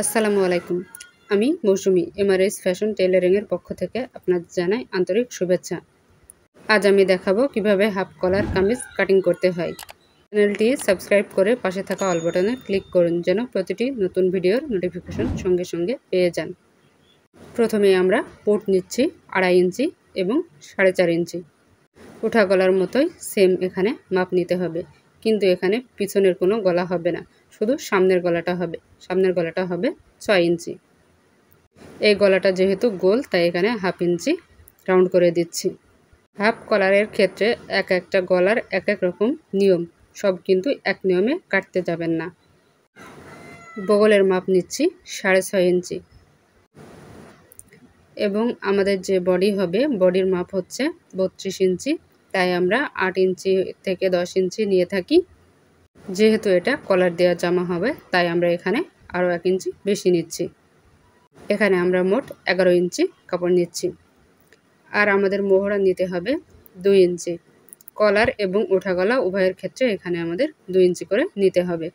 আসসালামু আলাইকুম। আমি মৌসুমী এমআরএস ফ্যাশন টেইলারিংয়ের পক্ষ থেকে আপনাদের জানাই আন্তরিক শুভেচ্ছা। আজ আমি দেখাবো কিভাবে হাফ কলার কামিজ কাটিং করতে হয়। চ্যানেলটি সাবস্ক্রাইব করে পাশে থাকা অল বাটনে ক্লিক করুন যেন প্রতিটি নতুন ভিডিওর নোটিফিকেশন সঙ্গে সঙ্গে পেয়ে যান। প্রথমে আমরা পোট নিচ্ছি 2.5 ইঞ্চি এবং 4.5 ইঞ্চি। ওঠা গলার মতোই সেম এখানে মাপ নিতে হবে, কিন্তু এখানে পিছনের কোনো গলা হবে না, শুধু সামনের গলাটা হবে। সামনের গলাটা হবে 6 ইঞ্চি। এই গলাটা যেহেতু গোল তাই এখানে হাফ ইঞ্চি রাউন্ড করে দিচ্ছি। হাফ কলারের ক্ষেত্রে একটা গলার এক রকম নিয়ম, সব কিন্তু এক নিয়মে কাটতে যাবেন না। বগলের মাপ নিচ্ছি 6.5 ইঞ্চি এবং আমাদের যে বডি হবে বডির মাপ হচ্ছে 32 ইঞ্চি, তাই আমরা 8 ইঞ্চি থেকে 10 ইঞ্চি নিয়ে থাকি। যেহেতু এটা কলার দেওয়া জামা হবে তাই আমরা এখানে আরও 1 ইঞ্চি বেশি নিচ্ছি। এখানে আমরা মোট 11 ইঞ্চি কাপড় নিচ্ছি। আর আমাদের মোহরা নিতে হবে 2 ইঞ্চি। কলার এবং ওঠা গলা উভয়ের ক্ষেত্রে এখানে আমাদের 2 ইঞ্চি করে নিতে হবে,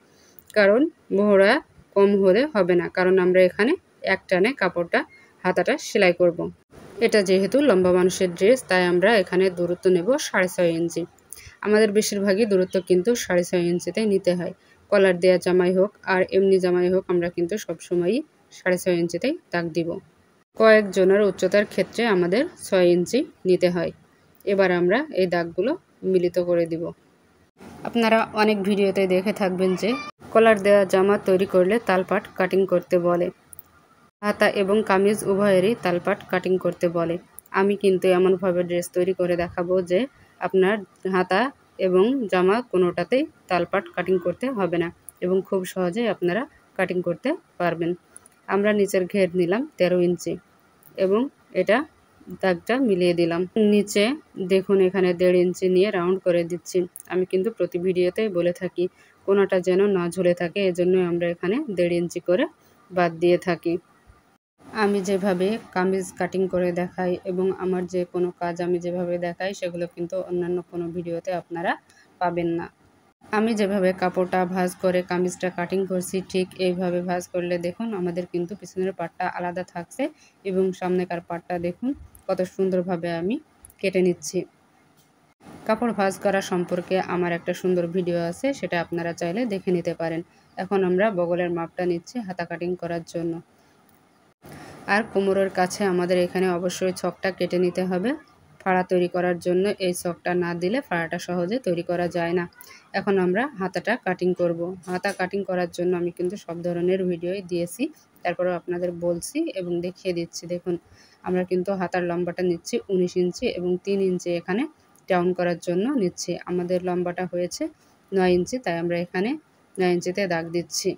কারণ মোহরা কম হলে হবে না, কারণ আমরা এখানে এক টানে কাপড়টা হাতাটা সেলাই করব। এটা যেহেতু লম্বা মানুষের ড্রেস তাই আমরা এখানে দূরত্ব নেব 6.5 ইঞ্চি। আমাদের বেশিরভাগই দূরত্ব কিন্তু 6.5 ইঞ্চিতে নিতে হয়। কলার দেওয়া জামাই হোক আর এমনি জামাই হোক, আমরা কিন্তু সবসময়ই 6.5 ইঞ্চিতেই দাগ দিব। কয়েকজনের উচ্চতার ক্ষেত্রে আমাদের 6 ইঞ্চি নিতে হয়। এবার আমরা এই দাগগুলো মিলিত করে দিব। আপনারা অনেক ভিডিওতে দেখে থাকবেন যে কলার দেওয়া জামা তৈরি করলে তালপাট কাটিং করতে বলে, হাতা এবং কামিজ উভয়েরই তালপাট কাটিং করতে বলে। আমি কিন্তু এমনভাবে ড্রেস তৈরি করে দেখাবো যে আপনার হাতা এবং জামা কোনোটাতেই তালপাট কাটিং করতে হবে না এবং খুব সহজেই আপনারা কাটিং করতে পারবেন। আমরা নিচের ঘের নিলাম 13 ইঞ্চি এবং এটা দাগটা মিলিয়ে দিলাম। নিচে দেখুন এখানে 1.5 ইঞ্চি নিয়ে রাউন্ড করে দিচ্ছি। আমি কিন্তু প্রতি ভিডিওতেই বলে থাকি কোনোটা যেন না ঝুলে থাকে, এজন্যই আমরা এখানে 1.5 ইঞ্চি করে বাদ দিয়ে থাকি। আমি যেভাবে কামিজ কাটিং করে দেখাই এবং আমার যে কোনো কাজ আমি যেভাবে দেখাই সেগুলো কিন্তু অন্যান্য কোনো ভিডিওতে আপনারা পাবেন না। আমি যেভাবে কাপড়টা ভাঁজ করে কামিজটা কাটিং করছি ঠিক এইভাবে ভাঁজ করলে দেখুন আমাদের কিন্তু পিছনের পাটটা আলাদা থাকছে এবং সামনেকার পাটটা দেখুন কত সুন্দরভাবে আমি কেটে নিচ্ছি। কাপড় ভাঁজ করা সম্পর্কে আমার একটা সুন্দর ভিডিও আছে, সেটা আপনারা চাইলে দেখে নিতে পারেন। এখন আমরা বগলের মাপটা নিচ্ছি হাতা কাটিং করার জন্য। আর কোমরের কাছে আমাদের এখানে অবশ্যই ছকটা কেটে নিতে হবে ফাড়া তৈরি করার জন্য। এই ছকটা না দিলে ফাড়াটা সহজে তৈরি করা যায় না। এখন আমরা হাতাটা কাটিং করব। হাতা কাটিং করার জন্য আমি কিন্তু সব ধরনের ভিডিওই দিয়েছি, তারপরেও আপনাদের বলছি এবং দেখিয়ে দিচ্ছি। দেখুন আমরা কিন্তু হাতার লম্বাটা নিচ্ছি 19 ইঞ্চি এবং 3 ইঞ্চি এখানে ডাউন করার জন্য নিচ্ছি। আমাদের লম্বাটা হয়েছে 9 ইঞ্চি, তাই আমরা এখানে 9 ইঞ্চিতে দাগ দিচ্ছি।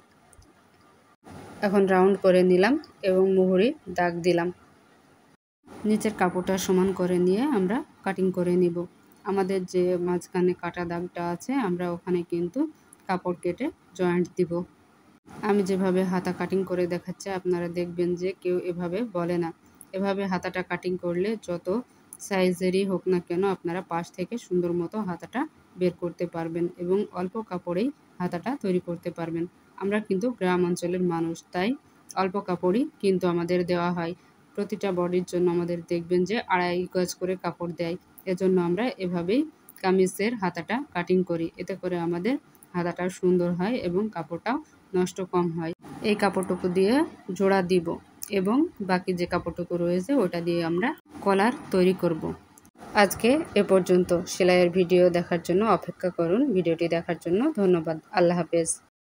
এখন রাউন্ড করে নিলাম এবং মুহুরি দাগ দিলাম। নিচের কাপড়টা সমান করে নিয়ে আমরা কাটিং করে নিব। আমাদের যে মাঝখানে কাটা দাগটা আছে আমরা ওখানে কিন্তু কাপড় কেটে জয়েন্ট দিব। আমি যেভাবে হাতা কাটিং করে দেখাচ্ছি আপনারা দেখবেন যে কেউ এভাবে বলে না। এভাবে হাতাটা কাটিং করলে যত সাইজেরই হোক না কেন আপনারা পাশ থেকে সুন্দর মতো হাতাটা বের করতে পারবেন এবং অল্প কাপড়েই হাতাটা তৈরি করতে পারবেন। আমরা কিন্তু গ্রাম অঞ্চলের মানুষ, তাই অল্প কাপড়ই কিন্তু আমাদের দেওয়া হয়। প্রতিটা বডির জন্য আমাদের দেখবেন যে 2.5 গজ করে কাপড় দেয়। এজন্য আমরা এভাবেই কামিজের হাতাটা কাটিং করি, এতে করে আমাদের হাতাটা সুন্দর হয় এবং কাপড়টাও নষ্ট কম হয়। এই কাপড়টুকু দিয়ে জোড়া দিব এবং বাকি যে কাপড়টুকু রয়েছে ওটা দিয়ে আমরা কলার তৈরি করব। আজকে এ পর্যন্ত। সেলাইয়ের ভিডিও দেখার জন্য অপেক্ষা করুন। ভিডিওটি দেখার জন্য ধন্যবাদ। আল্লাহ হাফেজ।